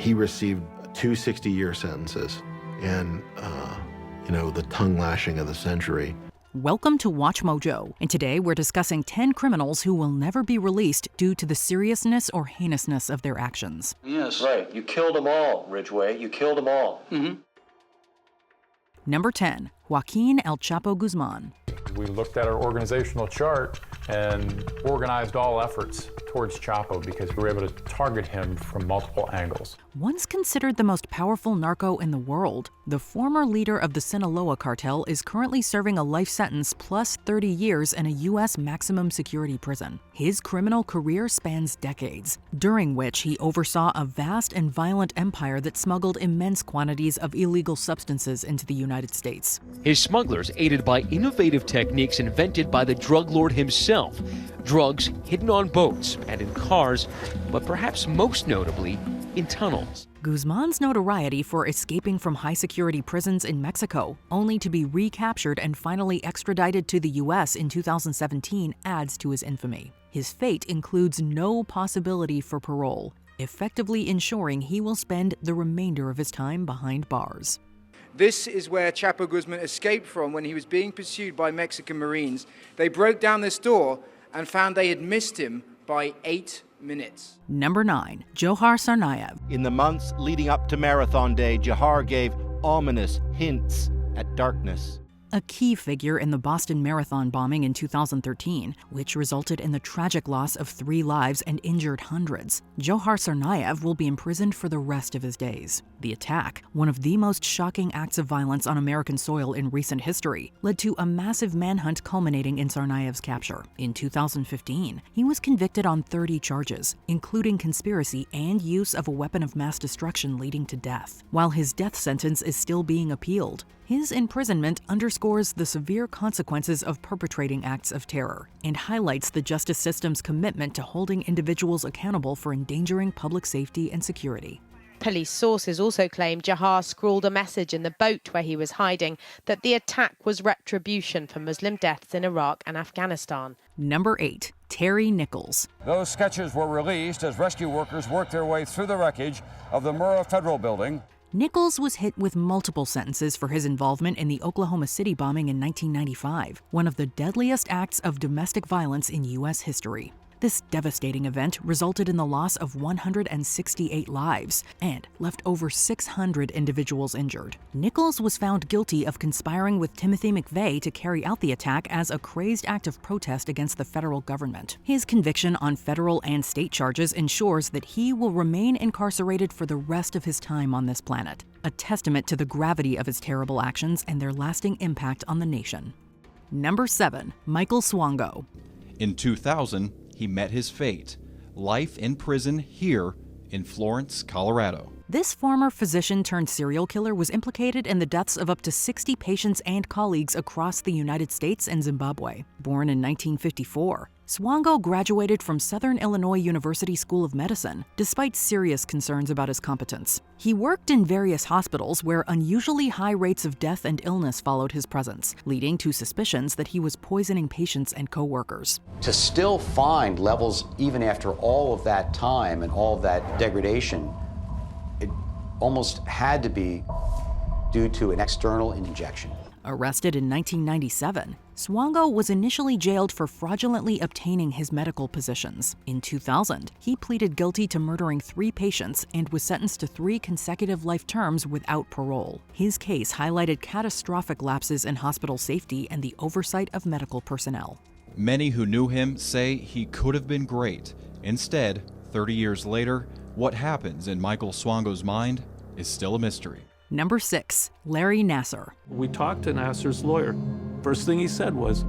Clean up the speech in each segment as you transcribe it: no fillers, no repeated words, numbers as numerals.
He received 2 60-year sentences and, the tongue lashing of the century. Welcome to Watch Mojo, and today we're discussing 10 criminals who will never be released due to the seriousness or heinousness of their actions. Yes. Right. You killed them all, Ridgway. You killed them all. Mm-hmm. Number 10, Joaquín El Chapo Guzmán. We looked at our organizational chart and organized all efforts towards Chapo because we were able to target him from multiple angles. Once considered the most powerful narco in the world, the former leader of the Sinaloa cartel is currently serving a life sentence plus 30 years in a U.S. maximum security prison. His criminal career spans decades, during which he oversaw a vast and violent empire that smuggled immense quantities of illegal substances into the United States. His smugglers aided by innovative techniques invented by the drug lord himself. Drugs hidden on boats and in cars, but perhaps most notably, in tunnels. Guzmán's notoriety for escaping from high-security prisons in Mexico, only to be recaptured and finally extradited to the U.S. in 2017, adds to his infamy. His fate includes no possibility for parole, effectively ensuring he will spend the remainder of his time behind bars. This is where Chapo Guzmán escaped from when he was being pursued by Mexican Marines. They broke down this door and found they had missed him by 8 minutes. Number 9, Johar Tsarnaev. In the months leading up to Marathon Day, Johar gave ominous hints at darkness. A key figure in the Boston Marathon bombing in 2013, which resulted in the tragic loss of 3 lives and injured hundreds. Johar Tsarnaev will be imprisoned for the rest of his days. The attack, one of the most shocking acts of violence on American soil in recent history, led to a massive manhunt culminating in Tsarnaev's capture. In 2015, he was convicted on 30 charges, including conspiracy and use of a weapon of mass destruction leading to death. While his death sentence is still being appealed, his imprisonment underscores the severe consequences of perpetrating acts of terror and highlights the justice system's commitment to holding individuals accountable for endangering public safety and security. Police sources also claim Johar scrawled a message in the boat where he was hiding that the attack was retribution for Muslim deaths in Iraq and Afghanistan. Number 8, Terry Nichols. Those sketches were released as rescue workers worked their way through the wreckage of the Murrah Federal Building. Nichols was hit with multiple sentences for his involvement in the Oklahoma City bombing in 1995, one of the deadliest acts of domestic violence in U.S. history. This devastating event resulted in the loss of 168 lives and left over 600 individuals injured. Nichols was found guilty of conspiring with Timothy McVeigh to carry out the attack as a crazed act of protest against the federal government. His conviction on federal and state charges ensures that he will remain incarcerated for the rest of his time on this planet, a testament to the gravity of his terrible actions and their lasting impact on the nation. Number 7, Michael Swango. In 2000, he met his fate, life in prison here in Florence, Colorado. This former physician-turned-serial killer was implicated in the deaths of up to 60 patients and colleagues across the United States and Zimbabwe. Born in 1954, Swango graduated from Southern Illinois University School of Medicine, despite serious concerns about his competence. He worked in various hospitals where unusually high rates of death and illness followed his presence, leading to suspicions that he was poisoning patients and co-workers. To still find levels, even after all of that time and all of that degradation, it almost had to be due to an external injection. Arrested in 1997, Swango was initially jailed for fraudulently obtaining his medical positions. In 2000, he pleaded guilty to murdering 3 patients and was sentenced to 3 consecutive life terms without parole. His case highlighted catastrophic lapses in hospital safety and the oversight of medical personnel. Many who knew him say he could have been great. Instead, 30 years later, what happens in Michael Swango's mind is still a mystery. Number 6, Larry Nassar. We talked to Nassar's lawyer. First thing he said was,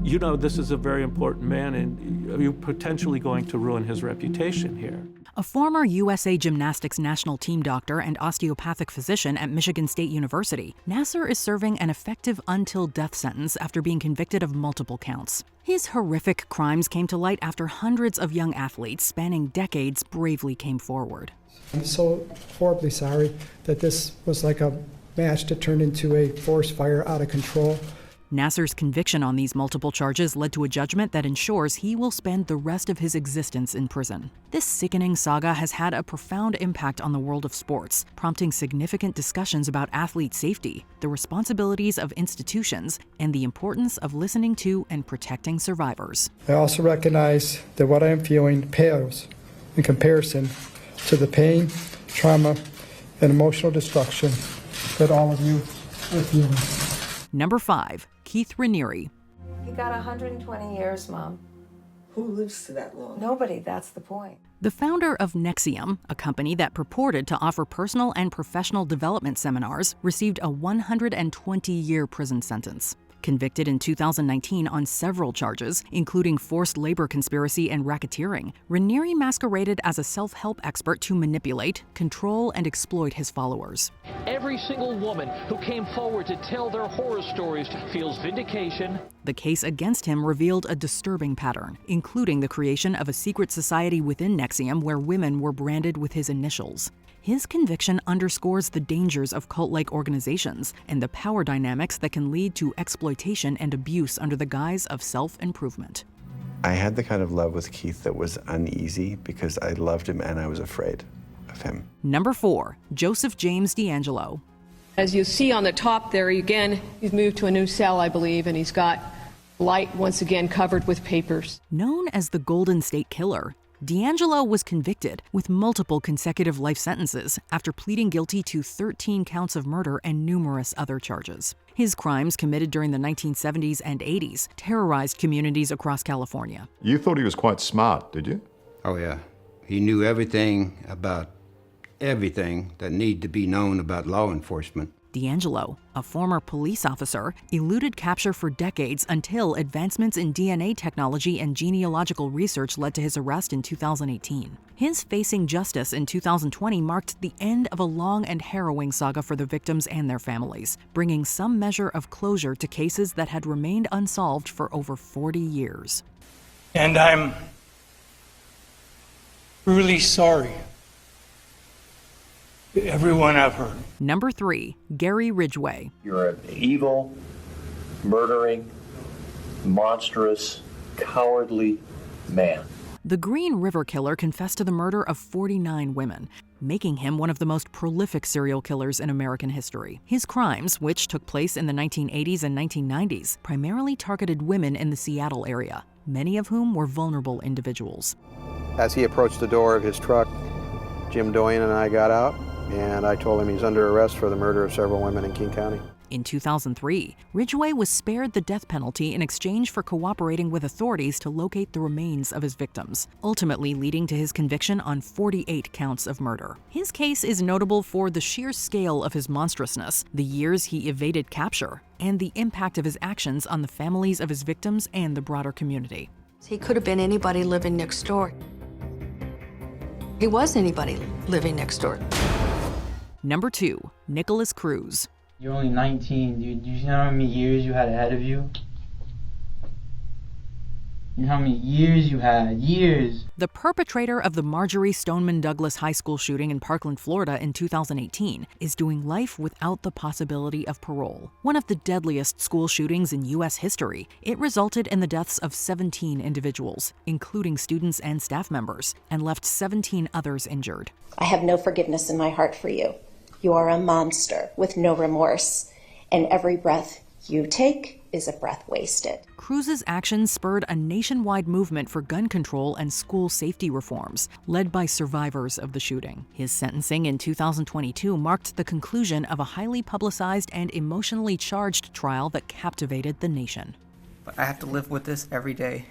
you know, this is a very important man and you're potentially going to ruin his reputation here. A former USA Gymnastics national team doctor and osteopathic physician at Michigan State University, Nassar is serving an effective until death sentence after being convicted of multiple counts. His horrific crimes came to light after hundreds of young athletes spanning decades bravely came forward. I'm so horribly sorry that this was like a match that turned into a forest fire out of control. Nasser's conviction on these multiple charges led to a judgment that ensures he will spend the rest of his existence in prison. This sickening saga has had a profound impact on the world of sports, prompting significant discussions about athlete safety, the responsibilities of institutions, and the importance of listening to and protecting survivors. I also recognize that what I am feeling pales in comparison to the pain, trauma, and emotional destruction that all of you are feeling. Number 5. Keith Raniere. He got 120 years, Mom. Who lives to that long? Nobody, that's the point. The founder of Nexium, a company that purported to offer personal and professional development seminars, received a 120-year prison sentence. Convicted in 2019 on several charges, including forced labor conspiracy and racketeering, Raniere masqueraded as a self-help expert to manipulate, control, and exploit his followers. Every single woman who came forward to tell their horror stories feels vindication. The case against him revealed a disturbing pattern, including the creation of a secret society within Nexium where women were branded with his initials. His conviction underscores the dangers of cult-like organizations and the power dynamics that can lead to exploitation and abuse under the guise of self-improvement. I had the kind of love with Keith that was uneasy because I loved him and I was afraid of him. Number 4. Joseph James DAngelo. As you see on the top there, again, he's moved to a new cell, I believe, and he's got light once again covered with papers. Known as the Golden State Killer, DAngelo was convicted with multiple consecutive life sentences after pleading guilty to 13 counts of murder and numerous other charges. His crimes, committed during the 1970s and 80s, terrorized communities across California. You thought he was quite smart, did you? Oh, yeah. He knew everything about everything that needed to be known about law enforcement. DAngelo, a former police officer, eluded capture for decades until advancements in DNA technology and genealogical research led to his arrest in 2018. His facing justice in 2020 marked the end of a long and harrowing saga for the victims and their families, bringing some measure of closure to cases that had remained unsolved for over 40 years. And I'm really sorry. Everyone I've heard. Number 3. Gary Ridgway. You're an evil, murdering, monstrous, cowardly man. The Green River Killer confessed to the murder of 49 women, making him one of the most prolific serial killers in American history. His crimes, which took place in the 1980s and 1990s, primarily targeted women in the Seattle area, many of whom were vulnerable individuals. As he approached the door of his truck, Jim Doyen and I got out, and I told him he's under arrest for the murder of several women in King County. In 2003, Ridgway was spared the death penalty in exchange for cooperating with authorities to locate the remains of his victims, ultimately leading to his conviction on 48 counts of murder. His case is notable for the sheer scale of his monstrousness, the years he evaded capture, and the impact of his actions on the families of his victims and the broader community. He could have been anybody living next door. He was anybody living next door. Number 2. Nicholas Cruz. You're only 19, dude. Do you know how many years you had ahead of you? You know how many years you had? Years! The perpetrator of the Marjorie Stoneman Douglas High School shooting in Parkland, Florida in 2018 is doing life without the possibility of parole. One of the deadliest school shootings in U.S. history, it resulted in the deaths of 17 individuals, including students and staff members, and left 17 others injured. I have no forgiveness in my heart for you. You are a monster with no remorse, and every breath you take is a breath wasted. Cruz's actions spurred a nationwide movement for gun control and school safety reforms, led by survivors of the shooting. His sentencing in 2022 marked the conclusion of a highly publicized and emotionally charged trial that captivated the nation. But I have to live with this every day,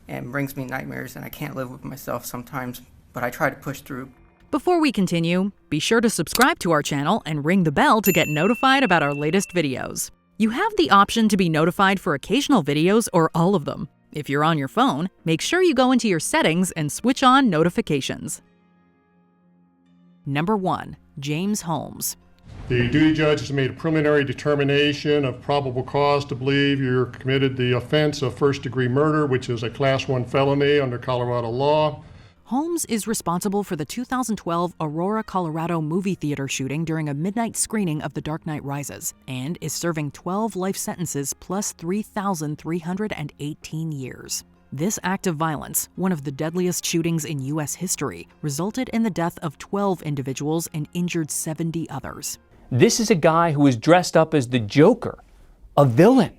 and it brings me nightmares, and I can't live with myself sometimes, but I try to push through. Before we continue, be sure to subscribe to our channel and ring the bell to get notified about our latest videos. You have the option to be notified for occasional videos or all of them. If you're on your phone, make sure you go into your settings and switch on notifications. Number 1. James Holmes. The duty judge has made a preliminary determination of probable cause to believe you're committed the offense of first-degree murder, which is a Class 1 felony under Colorado law. Holmes is responsible for the 2012 Aurora, Colorado movie theater shooting during a midnight screening of The Dark Knight Rises, and is serving 12 life sentences plus 3,318 years. This act of violence, one of the deadliest shootings in U.S. history, resulted in the death of 12 individuals and injured 70 others. This is a guy who is dressed up as the Joker, a villain,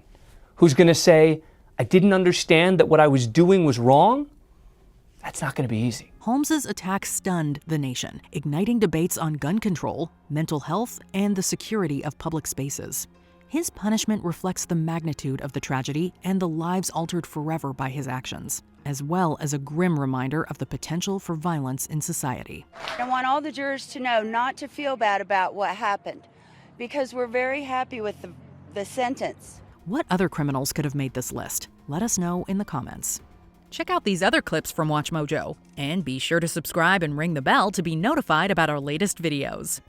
who's going to say, I didn't understand that what I was doing was wrong. That's not going to be easy. Holmes's attack stunned the nation, igniting debates on gun control, mental health, and the security of public spaces. His punishment reflects the magnitude of the tragedy and the lives altered forever by his actions, as well as a grim reminder of the potential for violence in society. I want all the jurors to know not to feel bad about what happened, because we're very happy with the sentence. What other criminals could have made this list? Let us know in the comments. Check out these other clips from WatchMojo, and be sure to subscribe and ring the bell to be notified about our latest videos.